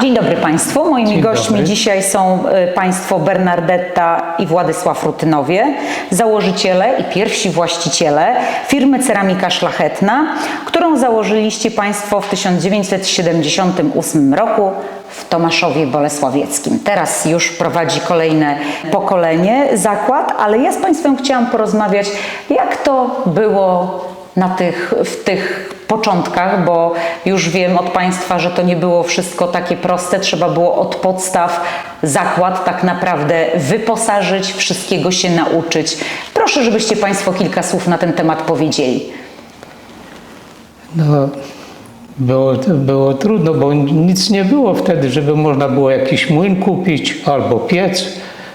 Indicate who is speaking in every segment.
Speaker 1: Dzień dobry Państwu. Moimi
Speaker 2: Dzień
Speaker 1: gośćmi
Speaker 2: dobry.
Speaker 1: dzisiaj są Państwo Bernardetta i Władysław Rutynowie, założyciele i pierwsi właściciele firmy Ceramika Szlachetna, którą założyliście Państwo w 1978 roku w Tomaszowie Bolesławieckim. Teraz już prowadzi kolejne pokolenie zakład, ale ja z Państwem chciałam porozmawiać, jak to było w tych początkach, bo już wiem od Państwa, że to nie było wszystko takie proste, trzeba było od podstaw zakład tak naprawdę wyposażyć, wszystkiego się nauczyć. Proszę, żebyście Państwo kilka słów na ten temat powiedzieli.
Speaker 2: No, było trudno, bo nic nie było wtedy, żeby można było jakiś młyn kupić albo piec.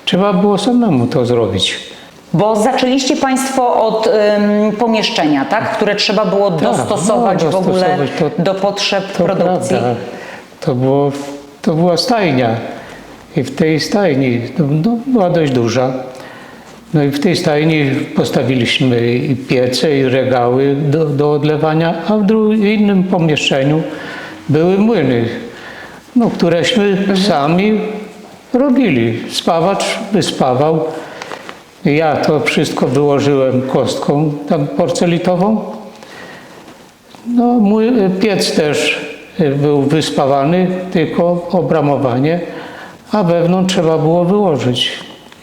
Speaker 2: Trzeba było samemu to zrobić.
Speaker 1: Bo zaczęliście Państwo od pomieszczenia, tak? Które trzeba było dostosować w ogóle do potrzeb produkcji.
Speaker 2: Prawda. To była stajnia i w tej stajni była dość duża. No i w tej stajni postawiliśmy i piece, i regały do odlewania, a w innym pomieszczeniu były młyny, któreśmy sami robili. Spawacz wyspawał. Ja to wszystko wyłożyłem kostką tam porcelitową. No, mój piec też był wyspawany, tylko obramowanie, a wewnątrz trzeba było wyłożyć.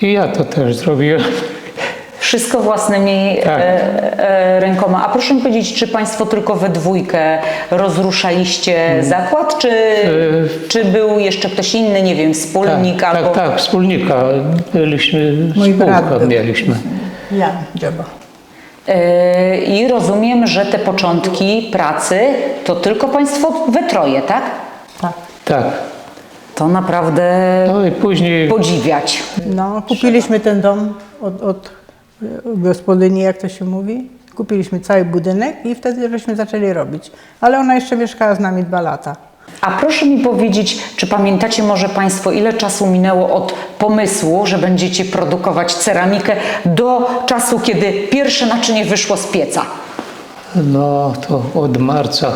Speaker 2: I ja to też zrobiłem.
Speaker 1: Wszystko własnymi rękoma. A proszę mi powiedzieć, czy Państwo tylko we dwójkę rozruszaliście zakład, czy był jeszcze ktoś inny, nie wiem, wspólnik albo...
Speaker 2: Tak, wspólnika.
Speaker 3: Mój brat
Speaker 2: mieliśmy.
Speaker 3: Jan Dzioba.
Speaker 1: I rozumiem, że te początki pracy to tylko Państwo we troje, tak?
Speaker 3: Tak.
Speaker 2: Tak.
Speaker 1: To naprawdę
Speaker 2: No i później
Speaker 1: podziwiać.
Speaker 3: No, kupiliśmy ten dom od gospodyni, jak to się mówi. Kupiliśmy cały budynek i wtedy żeśmy zaczęli robić. Ale ona jeszcze mieszkała z nami 2 lata.
Speaker 1: A proszę mi powiedzieć, czy pamiętacie może Państwo, ile czasu minęło od pomysłu, że będziecie produkować ceramikę, do czasu, kiedy pierwsze naczynie wyszło z pieca?
Speaker 2: no to od marca.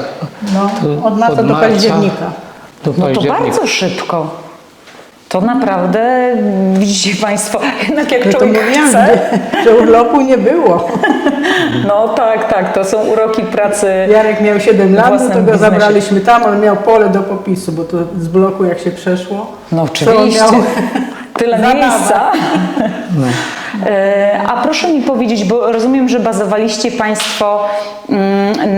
Speaker 3: No, od marca do października.
Speaker 1: No to bardzo szybko. To naprawdę, widzicie Państwo, jednak jak
Speaker 3: No to
Speaker 1: człowiek
Speaker 3: mówiłam,
Speaker 1: chce.
Speaker 3: że urlopu nie było.
Speaker 1: No tak, to są uroki pracy.
Speaker 3: Jarek miał 7
Speaker 1: w
Speaker 3: lat,
Speaker 1: własnym
Speaker 3: to go
Speaker 1: biznesie.
Speaker 3: zabraliśmy tam, on miał pole do popisu, bo to z bloku jak się przeszło.
Speaker 1: No
Speaker 3: to on
Speaker 1: oczywiście,
Speaker 3: miał
Speaker 1: tyle
Speaker 3: zabawa.
Speaker 1: miejsca. A proszę mi powiedzieć, bo rozumiem, że bazowaliście Państwo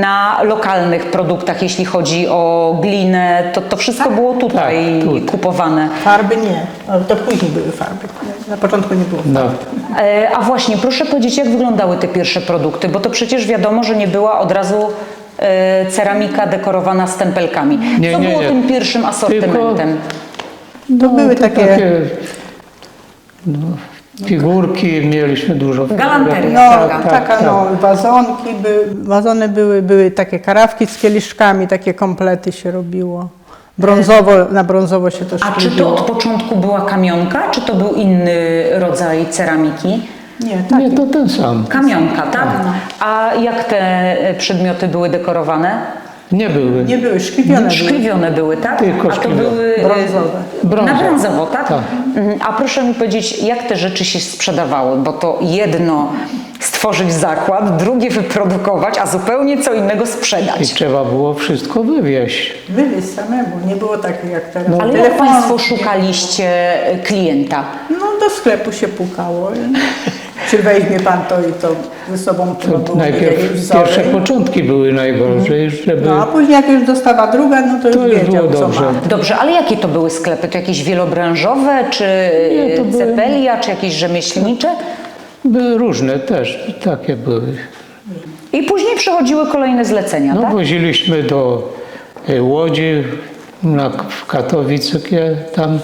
Speaker 1: na lokalnych produktach, jeśli chodzi o glinę, to wszystko było tutaj
Speaker 2: tak,
Speaker 1: kupowane.
Speaker 3: Farby nie, ale to później były farby. Na początku nie było
Speaker 2: No.
Speaker 3: farb.
Speaker 1: A właśnie, proszę powiedzieć, jak wyglądały te pierwsze produkty, bo to przecież wiadomo, że nie była od razu ceramika dekorowana stempelkami. Co było tym pierwszym asortymentem?
Speaker 3: To były takie
Speaker 2: figurki mieliśmy dużo.
Speaker 1: Galanteria.
Speaker 3: No, wazony były takie karawki z kieliszkami, takie komplety się robiło. Na brązowo się to
Speaker 1: A czy
Speaker 3: szkliło.
Speaker 1: to od początku była kamionka, czy to był inny rodzaj ceramiki?
Speaker 3: Nie,
Speaker 2: Nie, to ten sam.
Speaker 1: Kamionka, tak? A jak te przedmioty były dekorowane?
Speaker 2: Nie były.
Speaker 3: nie były, szkliwione były.
Speaker 1: Szkliwione były, tak?
Speaker 2: Tylko
Speaker 1: A to
Speaker 2: szkliwione.
Speaker 1: były
Speaker 3: Brązowe.
Speaker 1: na brązowo, tak?
Speaker 2: Tak.
Speaker 1: A proszę mi powiedzieć, jak te rzeczy się sprzedawały, bo to jedno stworzyć zakład, drugie wyprodukować, a zupełnie co innego
Speaker 2: I
Speaker 1: sprzedać.
Speaker 2: trzeba było wszystko wywieźć.
Speaker 3: Wywieźć samemu, nie było takich jak teraz.
Speaker 1: Ale jak Państwo szukaliście klienta?
Speaker 3: No do sklepu się pukało. Czy weźmie pan to i to ze sobą trzeba było mieć jakieś
Speaker 2: Najpierw
Speaker 3: wzory.
Speaker 2: pierwsze początki były najgorzej, żeby...
Speaker 3: No a później jak już dostawa druga, no to
Speaker 2: To
Speaker 3: już
Speaker 2: już
Speaker 3: wiedział
Speaker 2: było
Speaker 3: co
Speaker 2: dobrze.
Speaker 3: ma.
Speaker 1: Dobrze, ale jakie to były sklepy? To jakieś wielobranżowe, czy
Speaker 2: Nie, to były-
Speaker 1: cepelia, czy jakieś rzemieślnicze?
Speaker 2: Były różne też, takie były.
Speaker 1: I później przychodziły kolejne zlecenia,
Speaker 2: No
Speaker 1: tak?
Speaker 2: woziliśmy do Łodzi, w Katowice tam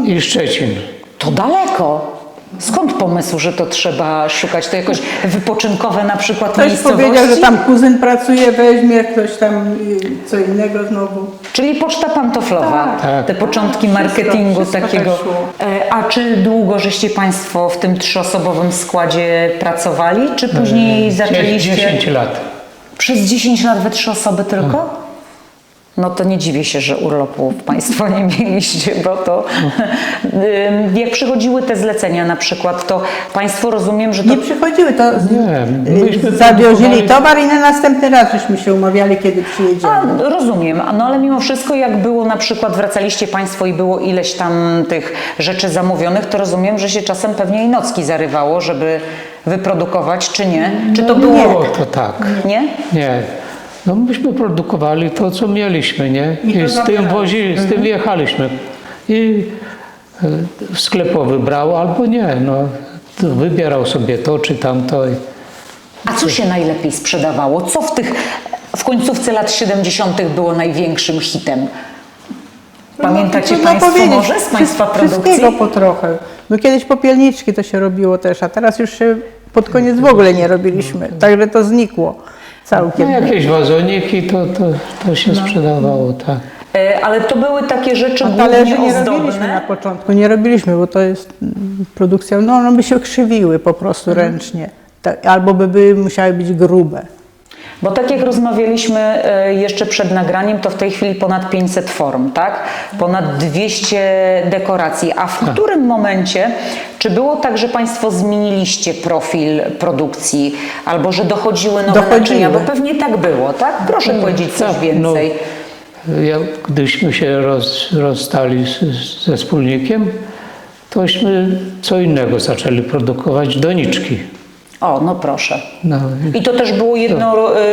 Speaker 2: i Szczecin.
Speaker 1: To daleko. Skąd pomysł, że to trzeba szukać? To jakoś wypoczynkowe na przykład
Speaker 3: Ktoś
Speaker 1: miejscowości?
Speaker 3: powiedział, że tam kuzyn pracuje, weźmie, ktoś tam co innego znowu.
Speaker 1: Czyli poczta pantoflowa,
Speaker 2: Tak.
Speaker 1: te początki
Speaker 3: Wszystko
Speaker 1: marketingu
Speaker 3: tak
Speaker 1: takiego.
Speaker 3: szło.
Speaker 1: A czy długo żeście Państwo w tym 3-osobowym składzie pracowali, czy później zaczęliście...
Speaker 2: 10 lat.
Speaker 1: Przez 10 lat we 3 osoby tylko? No to nie dziwię się, że urlopów Państwo nie mieliście, bo to jak przychodziły te zlecenia na przykład, to Państwo rozumiem, że to...
Speaker 3: Nie przychodziły, to
Speaker 2: Nie, myśmy
Speaker 3: zawiozili
Speaker 2: produkowali-
Speaker 3: towar i na następny raz żeśmy się umawiali, kiedy przyjedziemy.
Speaker 1: A, rozumiem, no ale mimo wszystko jak było na przykład, wracaliście Państwo i było ileś tam tych rzeczy zamówionych, to rozumiem, że się czasem pewnie i nocki zarywało, żeby wyprodukować, czy nie? Czy to było...
Speaker 2: Było to tak.
Speaker 1: Nie?
Speaker 2: Nie. No myśmy produkowali to, co mieliśmy, nie?
Speaker 3: I to
Speaker 2: I z tym
Speaker 3: zabieraliśmy.
Speaker 2: z tym jechaliśmy. I sklepowy wybrał albo nie, no. To wybierał sobie to czy tamto.
Speaker 1: A co się najlepiej sprzedawało? Co w końcówce lat 70. było największym hitem? Pamiętacie
Speaker 3: Trudno
Speaker 1: Państwo
Speaker 3: powiedzieć.
Speaker 1: może z Państwa produkcji?
Speaker 3: Wszystkiego po trochę. No kiedyś popielniczki to się robiło też, a teraz już się pod koniec w ogóle nie robiliśmy. Także to znikło
Speaker 2: No,
Speaker 3: całkiem.
Speaker 2: jakieś wazoniki to się sprzedawało, tak.
Speaker 1: Ale to były takie rzeczy
Speaker 3: Talerzy
Speaker 1: głównie
Speaker 3: nie robiliśmy na
Speaker 1: ozdobne.
Speaker 3: początku, nie robiliśmy, bo to jest produkcja, no one by się krzywiły po prostu ręcznie. Albo musiały być grube.
Speaker 1: Bo tak jak rozmawialiśmy jeszcze przed nagraniem, to w tej chwili ponad 500 form, tak? Ponad 200 dekoracji. A w którym momencie, czy było tak, że Państwo zmieniliście profil produkcji, albo że dochodziły nowe naczynia? Bo pewnie tak było, tak? Proszę powiedzieć coś
Speaker 2: Tak,
Speaker 1: więcej.
Speaker 2: Gdyśmy się rozstali ze wspólnikiem, tośmy co innego zaczęli produkować, doniczki.
Speaker 1: O, no proszę.
Speaker 2: No,
Speaker 1: I to też było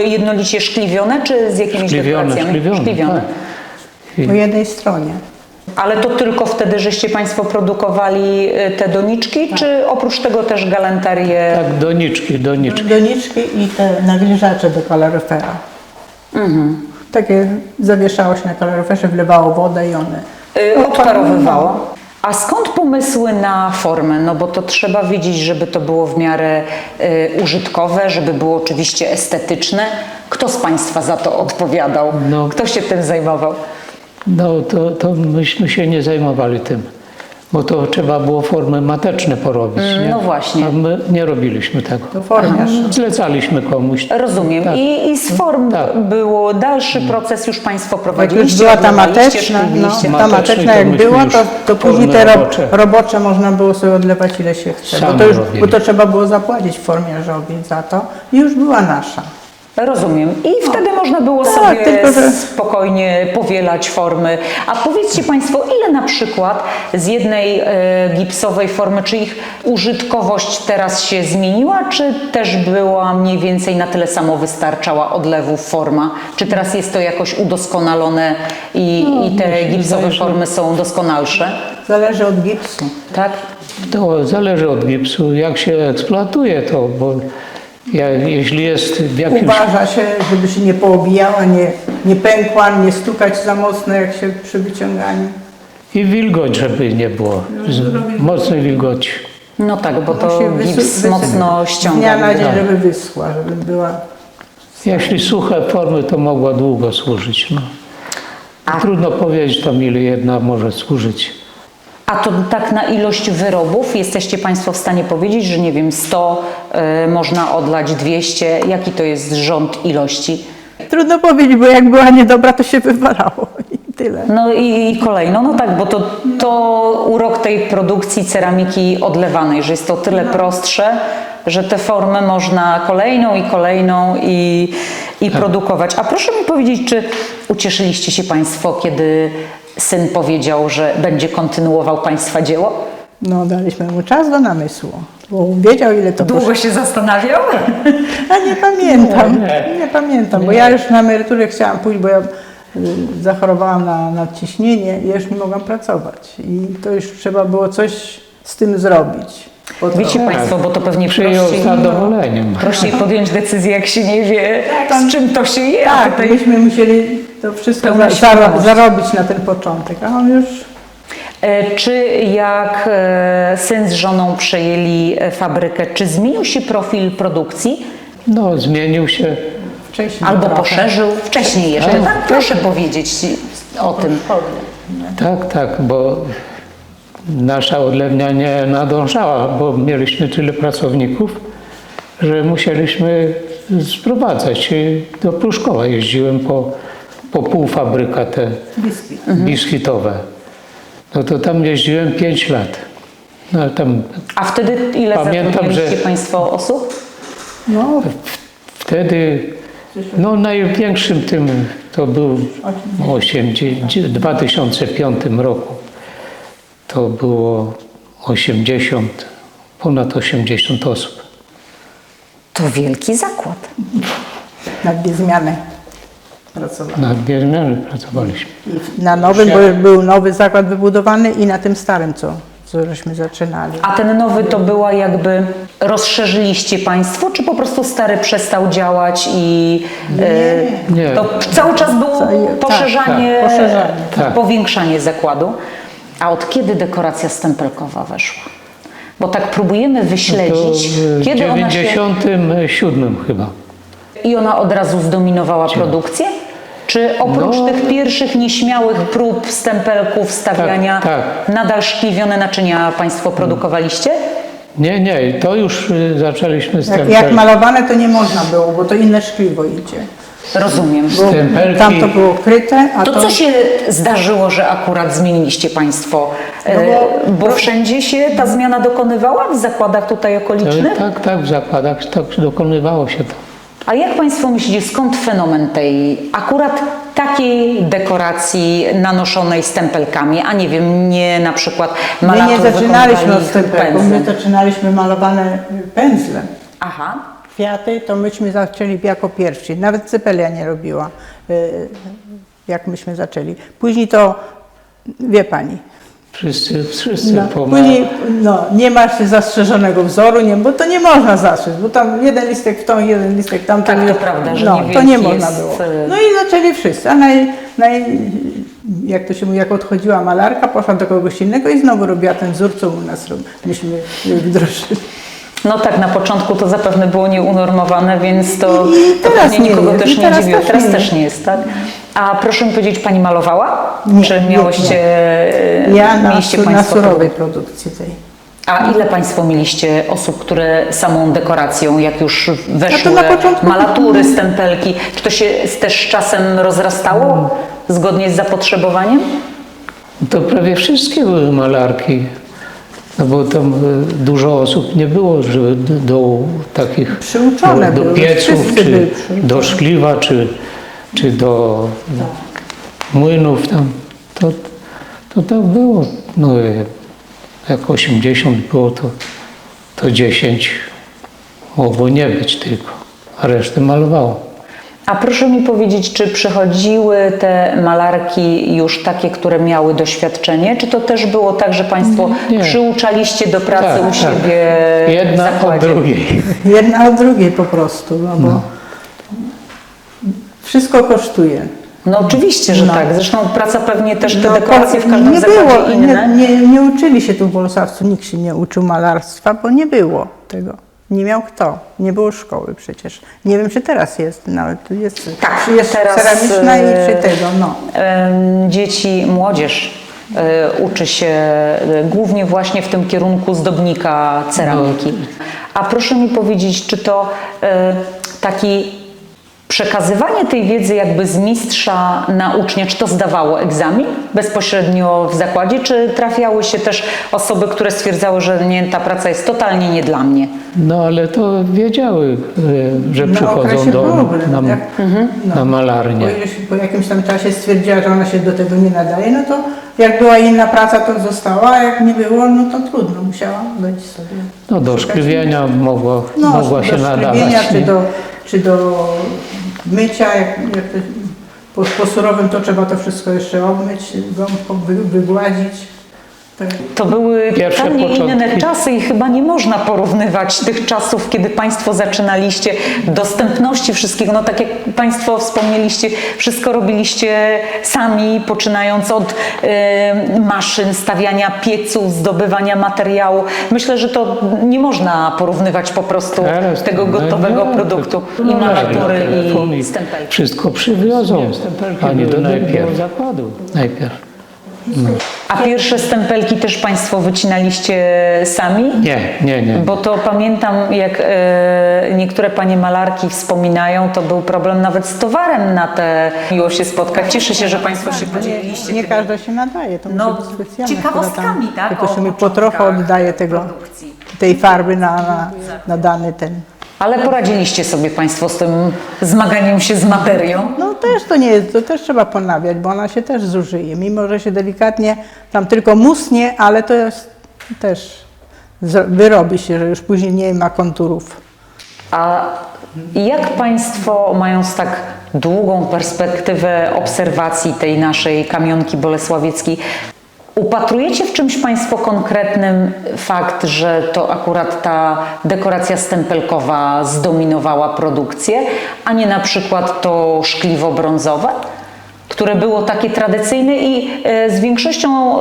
Speaker 1: jednolicie szkliwione, czy z jakimiś dekoracjami?
Speaker 2: szkliwione. Tak.
Speaker 3: Po jednej stronie.
Speaker 1: Ale to tylko wtedy, żeście Państwo produkowali te doniczki, czy oprócz tego też galanterię?
Speaker 2: Tak, doniczki.
Speaker 3: Doniczki i te nawilżacze do kaloryfera. Takie zawieszało się na kaloryferze, wlewało wodę i one
Speaker 1: Odparowywało. A skąd pomysły na formę? No bo to trzeba wiedzieć, żeby to było w miarę użytkowe, żeby było oczywiście estetyczne. Kto z Państwa za to odpowiadał?
Speaker 2: No.
Speaker 1: Kto się tym zajmował?
Speaker 2: No to myśmy się nie zajmowali tym, bo to trzeba było formy mateczne porobić. Nie?
Speaker 1: no właśnie.
Speaker 2: A my nie robiliśmy tego.
Speaker 3: to formiarz.
Speaker 2: Zlecaliśmy komuś.
Speaker 1: Rozumiem.
Speaker 2: Tak.
Speaker 1: I z form
Speaker 2: Tak.
Speaker 1: było dalszy proces, już Państwo
Speaker 3: Jak
Speaker 1: prowadziliście,
Speaker 3: już była ta
Speaker 1: odlewaliście,
Speaker 3: mateczna,
Speaker 1: szkliliście.
Speaker 3: ta
Speaker 2: Matecznej
Speaker 3: mateczna
Speaker 2: to
Speaker 3: jak
Speaker 2: myśmy
Speaker 3: była,
Speaker 2: już
Speaker 3: to później
Speaker 2: formy
Speaker 3: te robocze można było sobie odlewać ile się chce.
Speaker 2: Sami
Speaker 3: Bo
Speaker 2: robili.
Speaker 3: to trzeba było zapłacić formiarzowi za to i już była nasza.
Speaker 1: Rozumiem. I wtedy można było
Speaker 3: Tak,
Speaker 1: sobie
Speaker 3: tylko że-
Speaker 1: spokojnie powielać formy. A powiedzcie Państwo, ile na przykład z jednej gipsowej formy, czy ich użytkowość teraz się zmieniła, czy też była mniej więcej na tyle samo wystarczała odlewów forma? Czy teraz jest to jakoś udoskonalone i te gipsowe formy są doskonalsze?
Speaker 3: Zależy od gipsu.
Speaker 1: Tak?
Speaker 2: To zależy od gipsu, jak się eksploatuje to, bo jeśli jest w jakimś...
Speaker 3: Uważa się, żeby się nie poobijała, nie pękła, nie stukać za mocno jak się przy wyciąganiu.
Speaker 2: I wilgoć, żeby nie było, mocnej wilgoci.
Speaker 1: No tak, bo to
Speaker 3: Się
Speaker 1: gips
Speaker 3: wysy-
Speaker 1: mocno
Speaker 3: Z
Speaker 1: ściąga.
Speaker 3: dnia na dzień,
Speaker 2: Tak.
Speaker 3: żeby wyschła, żeby była...
Speaker 2: Jeśli suche formy, to mogła długo służyć. No. Trudno powiedzieć tam, ile jedna może służyć.
Speaker 1: A to tak na ilość wyrobów jesteście Państwo w stanie powiedzieć, że nie wiem, 100 można odlać, 200? Jaki to jest rząd ilości?
Speaker 3: Trudno powiedzieć, bo jak była niedobra, to się wywalało i tyle.
Speaker 1: No i kolejno, no tak, bo to urok tej produkcji ceramiki odlewanej, że jest to tyle prostsze, że te formy można kolejną i produkować. A proszę mi powiedzieć, czy ucieszyliście się Państwo, kiedy syn powiedział, że będzie kontynuował Państwa dzieło?
Speaker 3: No, daliśmy mu czas do namysłu, bo wiedział, ile to
Speaker 1: Długo się zastanawiał?
Speaker 3: A nie pamiętam, nie pamiętam, bo ja już na emeryturę chciałam pójść, bo ja zachorowałam na nadciśnienie i już nie mogłam pracować. I to już trzeba było coś z tym zrobić.
Speaker 1: Wiecie Państwo, bo to pewnie
Speaker 2: Przyjął z zadowoleniem.
Speaker 1: prościej podjąć decyzję, jak się nie wie, z czym to się je. A
Speaker 3: Tak,
Speaker 1: tutaj
Speaker 3: myśmy musieli to wszystko
Speaker 1: Pełna świadomość.
Speaker 3: zarobić na ten początek, a on już...
Speaker 1: Czy jak syn z żoną przejęli fabrykę, czy zmienił się profil produkcji?
Speaker 2: No, zmienił się.
Speaker 3: Wcześniej
Speaker 1: Albo
Speaker 3: trochę.
Speaker 1: poszerzył wcześniej jeszcze?
Speaker 2: Tak.
Speaker 1: Tak? Proszę powiedzieć o tym.
Speaker 2: Tak, bo nasza odlewnia nie nadążała, bo mieliśmy tyle pracowników, że musieliśmy sprowadzać. Do Pruszkowa jeździłem po półfabryka te
Speaker 3: Biskit.
Speaker 2: biskitowe. No to tam jeździłem 5 lat. No, ale tam
Speaker 1: A wtedy ile
Speaker 2: Pamiętam,
Speaker 1: zatrudniliście
Speaker 2: że-
Speaker 1: Państwo osób?
Speaker 3: No,
Speaker 2: wtedy, no największym tym to był 2005 roku. To było 80, ponad 80 osób.
Speaker 1: To wielki zakład.
Speaker 3: na dwie zmiany pracowałam.
Speaker 2: Na dwie zmiany pracowaliśmy.
Speaker 3: I na nowym, bo był nowy zakład wybudowany i na tym starym, co żeśmy zaczynali.
Speaker 1: A ten nowy to była jakby, rozszerzyliście Państwo, czy po prostu stary przestał działać i
Speaker 2: Nie.
Speaker 1: to cały czas było poszerzanie,
Speaker 3: tak, poszerzanie,
Speaker 2: tak.
Speaker 1: powiększanie zakładu? A od kiedy dekoracja stempelkowa weszła? Bo tak próbujemy
Speaker 2: To
Speaker 1: wyśledzić,
Speaker 2: w
Speaker 1: kiedy ona się...
Speaker 2: 97 chyba.
Speaker 1: I ona od razu zdominowała produkcję? Czy oprócz
Speaker 2: No.
Speaker 1: tych pierwszych nieśmiałych prób stempelków, stawiania,
Speaker 2: Tak,
Speaker 1: nadal szkliwione naczynia Państwo produkowaliście?
Speaker 2: Nie, to już zaczęliśmy z
Speaker 3: Jak malowane to nie można było, bo to inne szkliwo idzie.
Speaker 1: Rozumiem.
Speaker 3: Bo
Speaker 2: Stempelki.
Speaker 3: tam to było kryte, a
Speaker 1: To co się zdarzyło, że akurat zmieniliście Państwo? Bo wszędzie się ta zmiana dokonywała w zakładach tutaj okolicznych?
Speaker 2: Tak, w zakładach tak dokonywało się to.
Speaker 1: A jak Państwo myślicie, skąd fenomen tej akurat takiej dekoracji nanoszonej stempelkami, a nie wiem, nie na przykład
Speaker 3: My
Speaker 1: malarów
Speaker 3: nie zaczynaliśmy od
Speaker 1: wykonywali
Speaker 3: stempelków, my
Speaker 1: pędzlem?
Speaker 3: zaczynaliśmy malowane pędzlem.
Speaker 1: Aha.
Speaker 3: Kwiaty to myśmy zaczęli jako pierwsi. Nawet Cepelia nie robiła, jak myśmy zaczęli. Później to, wie pani,
Speaker 2: Wszyscy
Speaker 3: później nie masz zastrzeżonego wzoru, nie, bo to nie można zaszyć, bo tam jeden listek w tą, jeden listek w tamtą.
Speaker 1: Tak, to prawda, że
Speaker 3: to
Speaker 1: niewielki
Speaker 3: nie można
Speaker 1: jest,
Speaker 3: było. No i zaczęli wszyscy, a jak to się mówi, jak odchodziła malarka, poszła do kogoś innego i znowu robiła ten wzór, co u nas myśmy wdrożyli.
Speaker 1: No tak, na początku to zapewne było nieunormowane, więc to
Speaker 3: teraz
Speaker 1: pewnie
Speaker 3: nie
Speaker 1: nikogo
Speaker 3: jest.
Speaker 1: też
Speaker 3: I
Speaker 1: nie
Speaker 3: teraz
Speaker 1: dziwiło.
Speaker 3: też
Speaker 1: Teraz
Speaker 3: nie
Speaker 1: też nie jest, tak? A proszę mi powiedzieć, Pani malowała?
Speaker 3: Nie,
Speaker 1: Czy miałyście,
Speaker 3: Ja
Speaker 1: mieliście
Speaker 3: na
Speaker 1: Państwo
Speaker 3: surowej produkcji tej.
Speaker 1: A ile Państwo mieliście osób, które samą dekoracją, jak już weszły
Speaker 3: na początku-
Speaker 1: malatury, stempelki, czy to się też z czasem rozrastało zgodnie z zapotrzebowaniem?
Speaker 2: To prawie wszystkie były malarki. No bo tam dużo osób nie było, żeby do takich
Speaker 3: Przyuczone
Speaker 2: do
Speaker 3: były,
Speaker 2: pieców,
Speaker 3: wszyscy byli
Speaker 2: czy
Speaker 3: przyuczone.
Speaker 2: do szkliwa, czy do młynów tam. To tak było. No, jak 80 było, to 10 mogło nie być tylko, a resztę malowało.
Speaker 1: A proszę mi powiedzieć, czy przychodziły te malarki już takie, które miały doświadczenie, czy to też było tak, że Państwo
Speaker 2: Nie.
Speaker 1: przyuczaliście do pracy
Speaker 2: Tak,
Speaker 1: u
Speaker 2: tak.
Speaker 1: siebie w
Speaker 2: Jedna od
Speaker 1: zakładzie?
Speaker 2: drugiej.
Speaker 3: Jedna od drugiej po prostu, no bo wszystko kosztuje.
Speaker 1: No oczywiście, że
Speaker 3: No.
Speaker 1: tak. Zresztą praca pewnie też te
Speaker 3: No,
Speaker 1: dekoracje w każdym
Speaker 3: nie
Speaker 1: zakładzie
Speaker 3: było,
Speaker 1: inne.
Speaker 3: nie uczyli się tu w Bolesławcu, nikt się nie uczył malarstwa, bo nie było tego. Nie miał kto, nie było szkoły przecież. Nie wiem, czy teraz jest, no ale tu jest,
Speaker 1: Tak,
Speaker 3: jest
Speaker 1: teraz,
Speaker 3: ceramiczna i przy tego, no.
Speaker 1: Dzieci, młodzież uczy się głównie właśnie w tym kierunku zdobnika ceramiki. A proszę mi powiedzieć, czy to taki przekazywanie tej wiedzy jakby z mistrza na ucznia, czy to zdawało egzamin bezpośrednio w zakładzie, czy trafiały się też osoby, które stwierdzały, że nie, ta praca jest totalnie nie dla mnie?
Speaker 2: No ale to wiedziały, że
Speaker 3: Na
Speaker 2: przychodzą
Speaker 3: okresie próby,
Speaker 2: na malarnię.
Speaker 3: Bo już po jakimś tam czasie stwierdziła, że ona się do tego nie nadaje, no to jak była inna praca, to została, a jak nie było, no to trudno, musiała być sobie.
Speaker 2: No do szkliwienia mogła się
Speaker 3: do
Speaker 2: nadawać.
Speaker 3: szkliwienia,
Speaker 2: nie?
Speaker 3: czy do mycia, jak to po surowym to trzeba to wszystko jeszcze obmyć, gąbką wygładzić. Tak.
Speaker 1: To były
Speaker 2: Pierwsze
Speaker 1: totalnie
Speaker 2: początki.
Speaker 1: inne czasy i chyba nie można porównywać tych czasów, kiedy Państwo zaczynaliście, dostępności wszystkiego. No tak jak Państwo wspomnieliście, wszystko robiliście sami, poczynając od maszyn, stawiania pieców, zdobywania materiału. Myślę, że to nie można porównywać po prostu
Speaker 2: Teraz
Speaker 1: tego
Speaker 2: to-
Speaker 1: gotowego
Speaker 2: no,
Speaker 1: produktu
Speaker 2: to-
Speaker 1: i malatury
Speaker 2: telefon
Speaker 1: i stempelki.
Speaker 2: Wszystko przywiozą, a nie do najpierw. Najpierw.
Speaker 1: A pierwsze stempelki też Państwo wycinaliście sami?
Speaker 2: Nie.
Speaker 1: Bo to pamiętam, jak niektóre panie malarki wspominają, to był problem nawet z towarem na te miło się spotkać. Cieszę się, że Państwo się podzieliliście.
Speaker 3: Nie każda się nadaje, to
Speaker 1: No,
Speaker 3: musi być specjalne.
Speaker 1: ciekawostkami, tak?
Speaker 3: Tylko się
Speaker 1: O
Speaker 3: mi po trochę
Speaker 1: początkach
Speaker 3: oddaje
Speaker 1: produkcji.
Speaker 3: tej farby na dany ten.
Speaker 1: Ale poradziliście sobie Państwo z tym zmaganiem się z materią?
Speaker 3: No też to nie jest, to też trzeba ponawiać, bo ona się też zużyje. Mimo, że się delikatnie tam tylko musnie, ale to jest też, wyrobi się, że już później nie ma konturów.
Speaker 1: A jak Państwo, mając tak długą perspektywę obserwacji tej naszej kamionki bolesławieckiej, upatrujecie w czymś Państwo konkretnym fakt, że to akurat ta dekoracja stempelkowa zdominowała produkcję, a nie na przykład to szkliwo brązowe, które było takie tradycyjne i z większością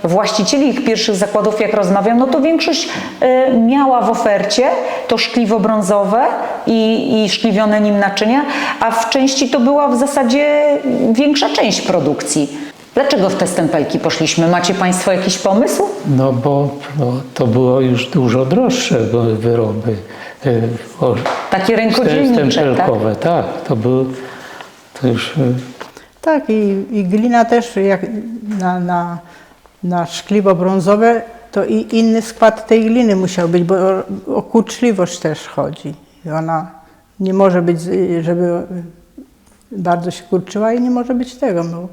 Speaker 1: właścicieli ich pierwszych zakładów, jak rozmawiam, no to większość miała w ofercie to szkliwo brązowe i szkliwione nim naczynia, a w części to była w zasadzie większa część produkcji. Dlaczego w te stempelki poszliśmy? Macie Państwo jakiś pomysł?
Speaker 2: No bo to było już dużo droższe wyroby.
Speaker 1: Takie rękodzielnicze, tak?
Speaker 2: Stempelkowe, tak. To były, to już...
Speaker 3: Tak, i glina też, jak na szkliwo brązowe, to i inny skład tej gliny musiał być, bo o kurczliwość też chodzi. I ona nie może być, żeby bardzo się kurczyła i nie może być tego. Bo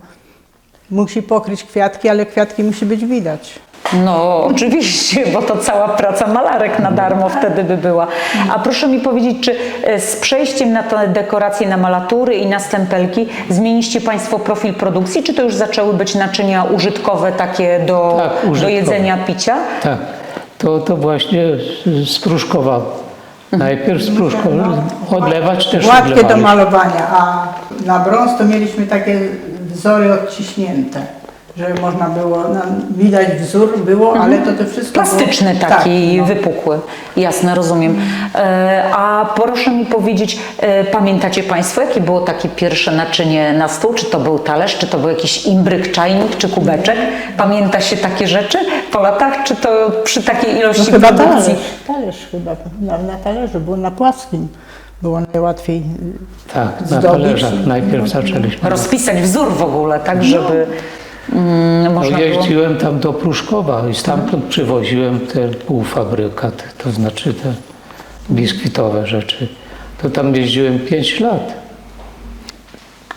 Speaker 3: musi pokryć kwiatki, ale kwiatki musi być widać.
Speaker 1: No oczywiście, bo to cała praca malarek na darmo wtedy by była. A proszę mi powiedzieć, czy z przejściem na te dekoracje, na malatury i na stempelki zmieniliście Państwo profil produkcji, czy to już zaczęły być naczynia użytkowe takie do
Speaker 2: użytkowe.
Speaker 1: jedzenia, picia?
Speaker 2: Tak, to właśnie z Pruszkowa. Najpierw z Pruszkowa, odlewać też
Speaker 3: Gładkie do
Speaker 2: odlewaliśmy.
Speaker 3: malowania, a na brąz to mieliśmy takie wzory odciśnięte, że można było, widać wzór było, ale to wszystko
Speaker 1: Plastyczny
Speaker 3: było,
Speaker 1: taki,
Speaker 3: tak, no.
Speaker 1: wypukły. Jasne, rozumiem. A proszę mi powiedzieć, pamiętacie Państwo, jakie było takie pierwsze naczynie na stół? Czy to był talerz, czy to był jakiś imbryk, czajnik, czy kubeczek? Pamięta się takie rzeczy po latach, czy to przy takiej ilości
Speaker 3: Chyba
Speaker 1: produkcji?
Speaker 3: talerz chyba, na talerzu, było na płaskim, było najłatwiej
Speaker 2: Tak, na
Speaker 3: zdobić.
Speaker 2: talerzach najpierw zaczęliśmy.
Speaker 1: Rozpisać wzór w ogóle, tak, żeby można było...
Speaker 2: Jeździłem tam do Pruszkowa i stamtąd przywoziłem ten półfabrykat, to znaczy te biskwitowe rzeczy. To tam jeździłem 5 lat.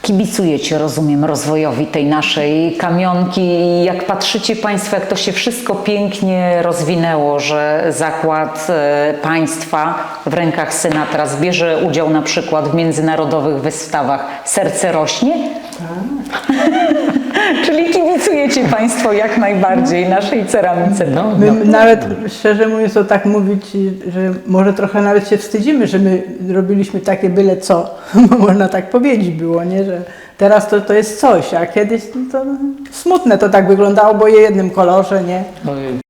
Speaker 1: Kibicujecie, rozumiem, rozwojowi tej naszej kamionki. Jak patrzycie Państwo, jak to się wszystko pięknie rozwinęło, że zakład państwa w rękach syna teraz bierze udział na przykład w międzynarodowych wystawach Serce rośnie? Czyli kibicujecie Państwo jak najbardziej naszej ceramice.
Speaker 3: My nawet, szczerze mówiąc, to tak mówić, że może trochę nawet się wstydzimy, że my robiliśmy takie byle co, można tak powiedzieć było, nie? Że teraz to jest coś, a kiedyś to smutne to tak wyglądało, bo je w jednym kolorze, nie?
Speaker 2: No i